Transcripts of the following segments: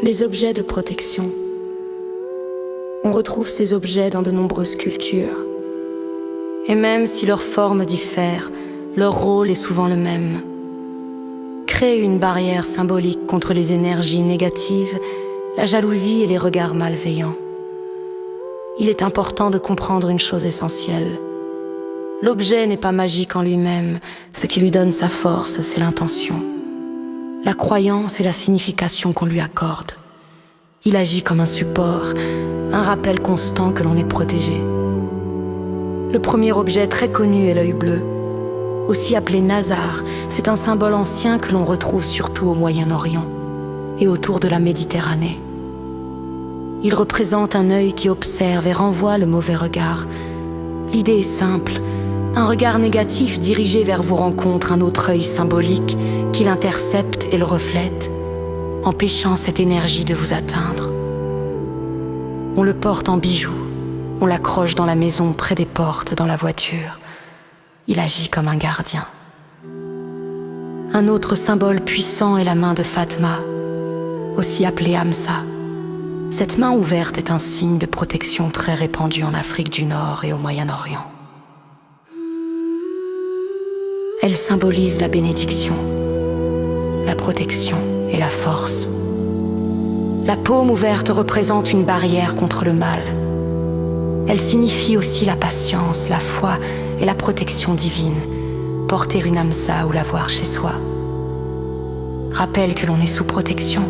Les objets de protection. On retrouve ces objets dans de nombreuses cultures. Et même si leur forme diffère, leur rôle est souvent le même. Créer une barrière symbolique contre les énergies négatives, la jalousie et les regards malveillants. Il est important de comprendre une chose essentielle. L'objet n'est pas magique en lui-même, ce qui lui donne sa force, c'est l'intention. La croyance et la signification qu'on lui accorde. Il agit comme un support, un rappel constant que l'on est protégé. Le premier objet très connu est l'œil bleu. Aussi appelé Nazar, c'est un symbole ancien que l'on retrouve surtout au Moyen-Orient et autour de la Méditerranée. Il représente un œil qui observe et renvoie le mauvais regard. L'idée est simple, un regard négatif dirigé vers vous rencontre un autre œil symbolique qui l'intercepte et le reflète, empêchant cette énergie de vous atteindre. On le porte en bijou, on l'accroche dans la maison, près des portes, dans la voiture. Il agit comme un gardien. Un autre symbole puissant est la main de Fatma, aussi appelée Hamsa. Cette main ouverte est un signe de protection très répandu en Afrique du Nord et au Moyen-Orient. Elle symbolise la bénédiction, la protection et la force. La paume ouverte représente une barrière contre le mal. Elle signifie aussi la patience, la foi et la protection divine. Porter une Hamsa ou l'avoir chez soi rappelle que l'on est sous protection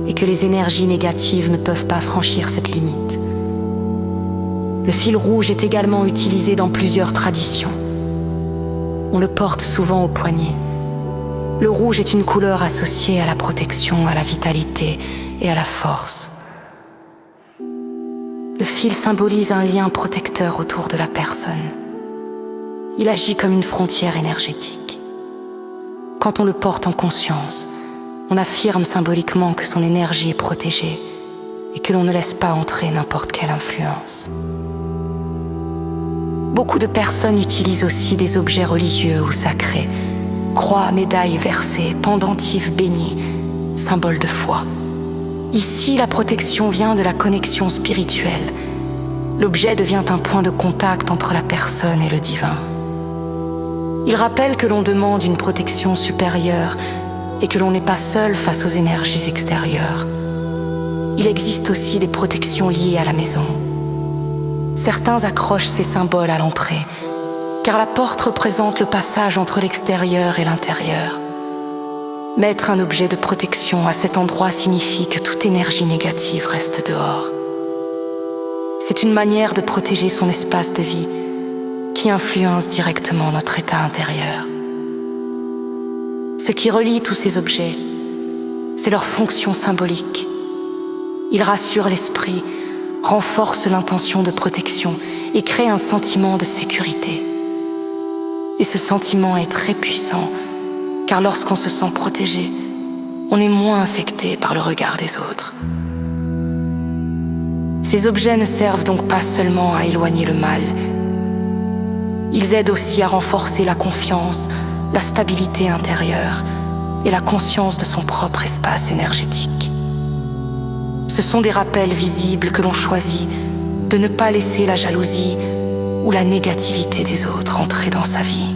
et que les énergies négatives ne peuvent pas franchir cette limite. Le fil rouge est également utilisé dans plusieurs traditions. On le porte souvent au poignet. Le rouge est une couleur associée à la protection, à la vitalité et à la force. Le fil symbolise un lien protecteur autour de la personne. Il agit comme une frontière énergétique. Quand on le porte en conscience, on affirme symboliquement que son énergie est protégée et que l'on ne laisse pas entrer n'importe quelle influence. Beaucoup de personnes utilisent aussi des objets religieux ou sacrés, croix, médailles versées, pendentifs bénis, symboles de foi. Ici, la protection vient de la connexion spirituelle. L'objet devient un point de contact entre la personne et le divin. Il rappelle que l'on demande une protection supérieure et que l'on n'est pas seul face aux énergies extérieures. Il existe aussi des protections liées à la maison. Certains accrochent ces symboles à l'entrée, car la porte représente le passage entre l'extérieur et l'intérieur. Mettre un objet de protection à cet endroit signifie que toute énergie négative reste dehors. C'est une manière de protéger son espace de vie qui influence directement notre état intérieur. Ce qui relie tous ces objets, c'est leur fonction symbolique. Ils rassurent l'esprit, renforcent l'intention de protection et créent un sentiment de sécurité. Et ce sentiment est très puissant, car lorsqu'on se sent protégé, on est moins affecté par le regard des autres. Ces objets ne servent donc pas seulement à éloigner le mal. Ils aident aussi à renforcer la confiance, la stabilité intérieure et la conscience de son propre espace énergétique. Ce sont des rappels visibles que l'on choisit de ne pas laisser la jalousie ou la négativité des autres entrer dans sa vie.